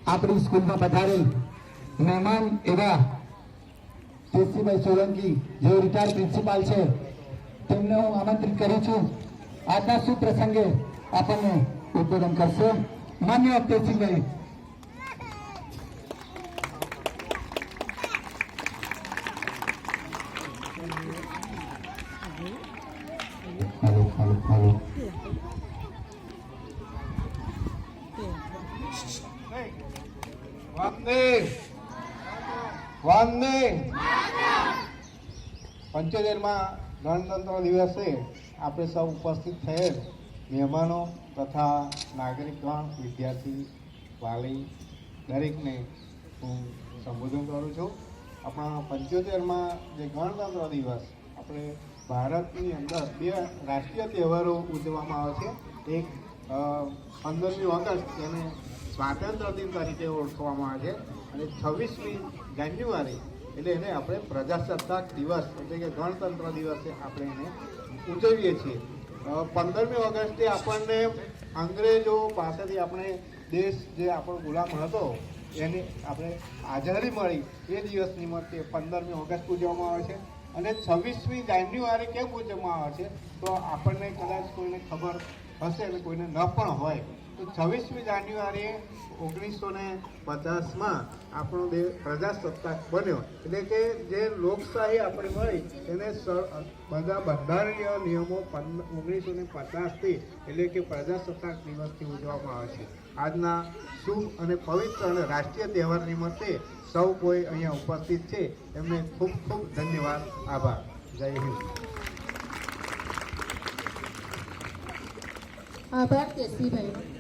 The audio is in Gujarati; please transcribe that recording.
આપણી સ્કૂલમાં પધારેલ મહેમાન એવા કેસીભાઈ સોલંકી જેઓ રિટાયર્ડ પ્રિન્સિપાલ છે, તેમને હું આમંત્રિત કરું છું. આજના શુભ પ્રસંગે આપણને ઉદ્બોધન કરશે માન્ય કેસીભાઈ. પંચોતેરમાં ગણતંત્ર દિવસે આપણે સૌ ઉપસ્થિત થયેલ મહેમાનો તથા નાગરિકગણ, વિદ્યાર્થી, વાલી દરેકને હું સંબોધન કરું છું. આપણા 75માં જે ગણતંત્ર દિવસ આપણે ભારતની અંદર બે રાષ્ટ્રીય તહેવારો ઉજવવામાં આવે છે. એક 15મી ઓગસ્ટ એને સ્વાતંત્ર્ય દિન તરીકે ઓળખવામાં આવે છે અને 26મી જાન્યુઆરી એટલે એને આપણે પ્રજાસત્તાક દિવસ એટલે કે ગણતંત્ર દિવસે આપણે એને ઉજવીએ છીએ. 15મી ઓગસ્ટે આપણને અંગ્રેજો પાસેથી આપણે દેશ જે આપણો ગુલામ હતો એની આપણે આઝાદી મળી એ દિવસ નિમિત્તે 15મી ઓગસ્ટ ઉજવવામાં આવે છે. અને 26મી જાન્યુઆરી કેમ ઉજવવામાં આવે છે તો આપણને કદાચ કોઈને ખબર હશે અને કોઈને ન પણ હોય તો 26મી જાન્યુઆરીએ 1950માં આપણો દેશ પ્રજાસત્તાક બન્યો. એટલે કે જે લોકશાહી આપણે મળી એને બધા બંધારણીય નિયમો 1950થી એટલે કે પ્રજાસત્તાક દિવસથી ઉજવવામાં આવે છે. આજના શુભ અને પવિત્ર અને રાષ્ટ્રીય તહેવાર નિમિત્તે સૌ કોઈ અહીંયા ઉપસ્થિત છે એમને ખૂબ ખૂબ ધન્યવાદ, આભાર. જય હિન્દ. આભાર કેસીભાઈ.